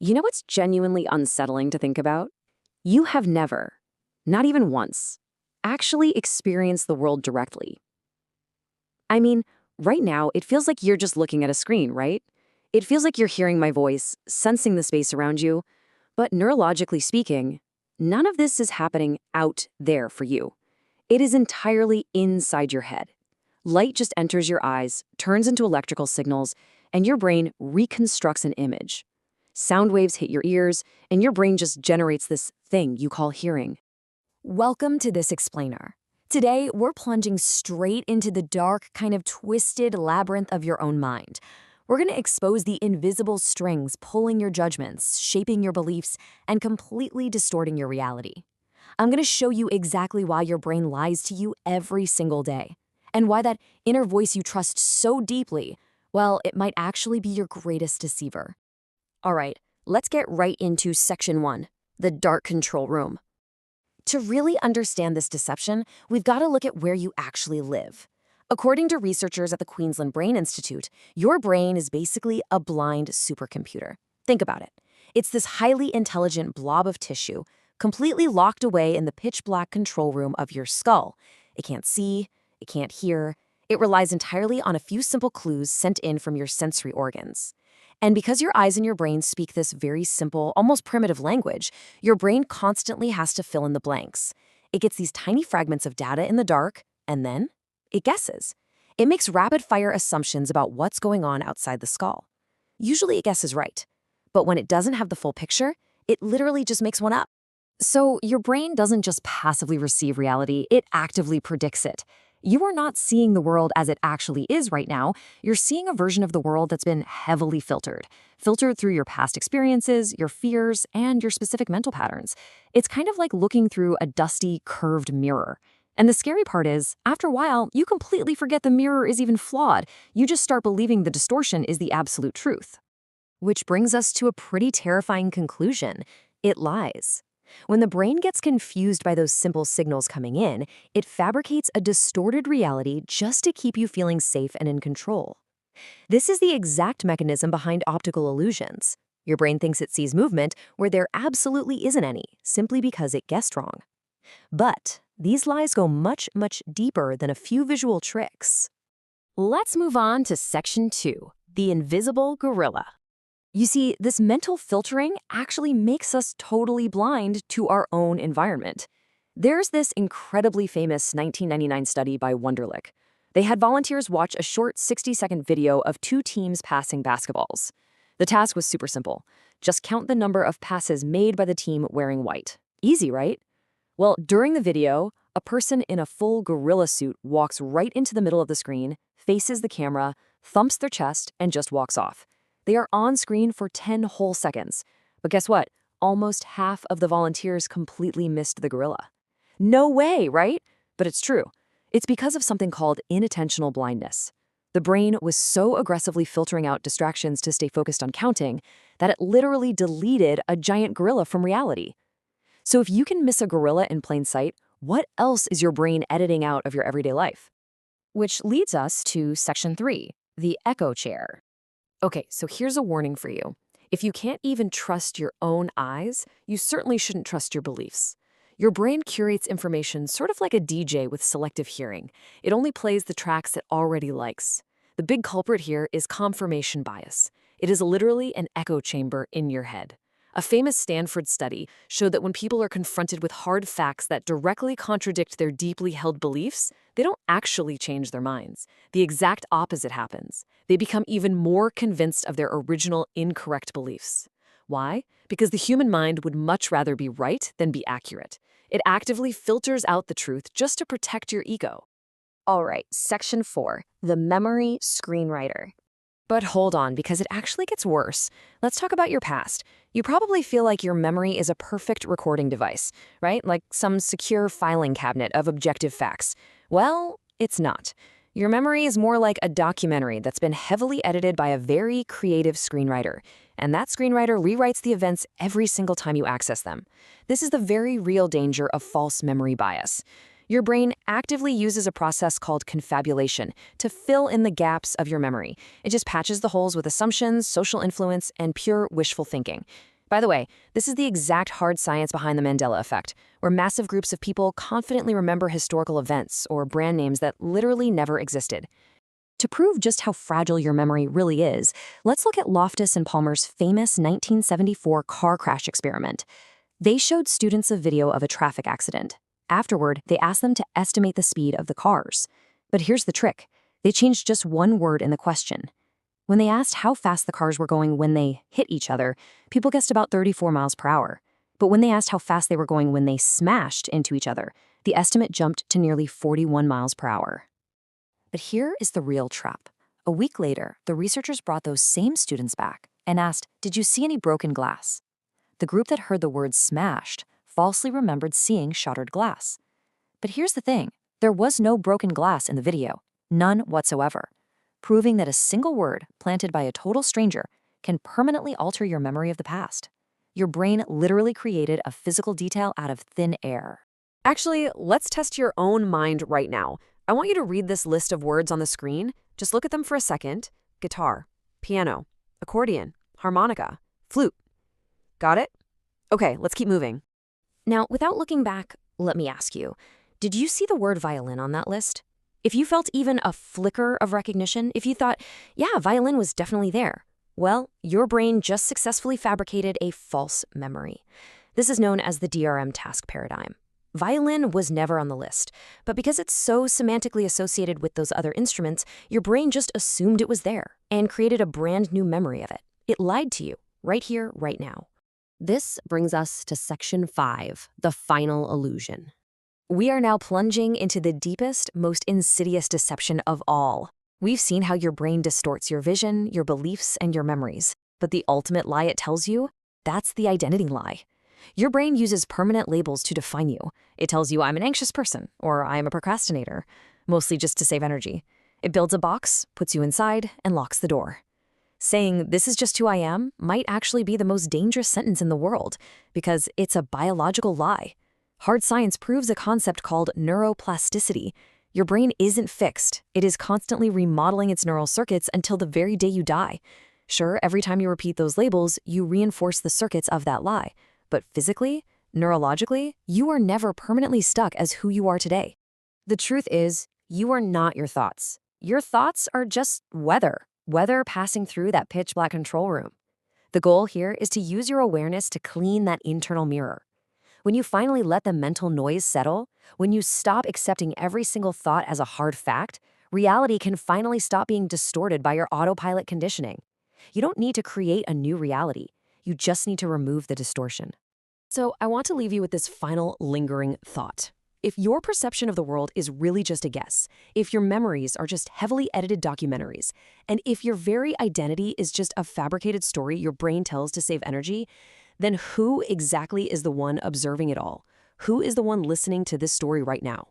You know what's genuinely unsettling to think about? You have never, not even once, actually experienced the world directly. I mean, right now, it feels like you're just looking at a screen, right? It feels like you're hearing my voice, sensing the space around you, but neurologically speaking, none of this is happening out there for you. It is entirely inside your head. Light just enters your eyes, turns into electrical signals, and your brain reconstructs an image. Sound waves hit your ears, and your brain just generates this thing you call hearing. Welcome to this explainer. Today, we're plunging straight into the dark, kind of twisted labyrinth of your own mind. We're going to expose the invisible strings pulling your judgments, shaping your beliefs, and completely distorting your reality. I'm going to show you exactly why your brain lies to you every single day, and why that inner voice you trust so deeply, well, it might actually be your greatest deceiver. All right, let's get right into Section 1, the dark control room. To really understand this deception, we've got to look at where you actually live. According to researchers at the Queensland Brain Institute, your brain is basically a blind supercomputer. Think about it. It's this highly intelligent blob of tissue, completely locked away in the pitch-black control room of your skull. It can't see, it can't hear. It relies entirely on a few simple clues sent in from your sensory organs. And because your eyes and your brain speak this very simple, almost primitive language, your brain constantly has to fill in the blanks. It gets these tiny fragments of data in the dark, and then it guesses. It makes rapid-fire assumptions about what's going on outside the skull. Usually it guesses right, but when it doesn't have the full picture, it literally just makes one up. So your brain doesn't just passively receive reality, it actively predicts it. You are not seeing the world as it actually is right now. You're seeing a version of the world that's been heavily filtered through your past experiences, your fears, and your specific mental patterns. It's kind of like looking through a dusty, curved mirror. And the scary part is, after a while, you completely forget the mirror is even flawed. You just start believing the distortion is the absolute truth. Which brings us to a pretty terrifying conclusion. It lies. When the brain gets confused by those simple signals coming in, it fabricates a distorted reality just to keep you feeling safe and in control. This is the exact mechanism behind optical illusions. Your brain thinks it sees movement where there absolutely isn't any, simply because it guessed wrong. But these lies go much, much deeper than a few visual tricks. Let's move on to Section 2, the invisible gorilla. You see, this mental filtering actually makes us totally blind to our own environment. There's this incredibly famous 1999 study by Wonderlic. They had volunteers watch a short 60-second video of two teams passing basketballs. The task was super simple. Just count the number of passes made by the team wearing white. Easy, right? Well, during the video, a person in a full gorilla suit walks right into the middle of the screen, faces the camera, thumps their chest, and just walks off. They are on screen for 10 whole seconds. But guess what? Almost half of the volunteers completely missed the gorilla. No way, right? But it's true. It's because of something called inattentional blindness. The brain was so aggressively filtering out distractions to stay focused on counting that it literally deleted a giant gorilla from reality. So if you can miss a gorilla in plain sight, what else is your brain editing out of your everyday life? Which leads us to Section 3, the echo chair. Okay, so here's a warning for you. If you can't even trust your own eyes, you certainly shouldn't trust your beliefs. Your brain curates information sort of like a DJ with selective hearing. It only plays the tracks it already likes. The big culprit here is confirmation bias. It is literally an echo chamber in your head. A famous Stanford study showed that when people are confronted with hard facts that directly contradict their deeply held beliefs, they don't actually change their minds. The exact opposite happens. They become even more convinced of their original incorrect beliefs. Why? Because the human mind would much rather be right than be accurate. It actively filters out the truth just to protect your ego. All right, Section 4, the memory screenwriter. But hold on, because it actually gets worse. Let's talk about your past. You probably feel like your memory is a perfect recording device, right? Like some secure filing cabinet of objective facts. Well, it's not. Your memory is more like a documentary that's been heavily edited by a very creative screenwriter. And that screenwriter rewrites the events every single time you access them. This is the very real danger of false memory bias. Your brain actively uses a process called confabulation to fill in the gaps of your memory. It just patches the holes with assumptions, social influence, and pure wishful thinking. By the way, this is the exact hard science behind the Mandela effect, where massive groups of people confidently remember historical events or brand names that literally never existed. To prove just how fragile your memory really is, let's look at Loftus and Palmer's famous 1974 car crash experiment. They showed students a video of a traffic accident. Afterward, they asked them to estimate the speed of the cars. But here's the trick. They changed just one word in the question. When they asked how fast the cars were going when they hit each other, people guessed about 34 miles per hour. But when they asked how fast they were going when they smashed into each other, the estimate jumped to nearly 41 miles per hour. But here is the real trap. A week later, the researchers brought those same students back and asked, "Did you see any broken glass?" The group that heard the word smashed falsely remembered seeing shattered glass. But here's the thing. There was no broken glass in the video. None whatsoever. Proving that a single word planted by a total stranger can permanently alter your memory of the past. Your brain literally created a physical detail out of thin air. Actually, let's test your own mind right now. I want you to read this list of words on the screen. Just look at them for a second. Guitar, piano, accordion, harmonica, flute. Got it? Okay, let's keep moving. Now, without looking back, let me ask you, did you see the word violin on that list? If you felt even a flicker of recognition, if you thought, yeah, violin was definitely there, well, your brain just successfully fabricated a false memory. This is known as the DRM task paradigm. Violin was never on the list, but because it's so semantically associated with those other instruments, your brain just assumed it was there and created a brand new memory of it. It lied to you, right here, right now. This brings us to Section 5, the final illusion. We are now plunging into the deepest, most insidious deception of all. We've seen how your brain distorts your vision, your beliefs, and your memories. But the ultimate lie it tells you, that's the identity lie. Your brain uses permanent labels to define you. It tells you I'm an anxious person, or I'm a procrastinator, mostly just to save energy. It builds a box, puts you inside, and locks the door. Saying this is just who I am might actually be the most dangerous sentence in the world, because it's a biological lie. Hard science proves a concept called neuroplasticity. Your brain isn't fixed. It is constantly remodeling its neural circuits until the very day you die. Sure, every time you repeat those labels, you reinforce the circuits of that lie. But physically, neurologically, you are never permanently stuck as who you are today. The truth is, you are not your thoughts. Your thoughts are just weather passing through that pitch black control room. The goal here is to use your awareness to clean that internal mirror. When you finally let the mental noise settle, when you stop accepting every single thought as a hard fact, reality can finally stop being distorted by your autopilot conditioning. You don't need to create a new reality. You just need to remove the distortion. So I want to leave you with this final lingering thought. If your perception of the world is really just a guess, if your memories are just heavily edited documentaries, and if your very identity is just a fabricated story your brain tells to save energy, then who exactly is the one observing it all? Who is the one listening to this story right now?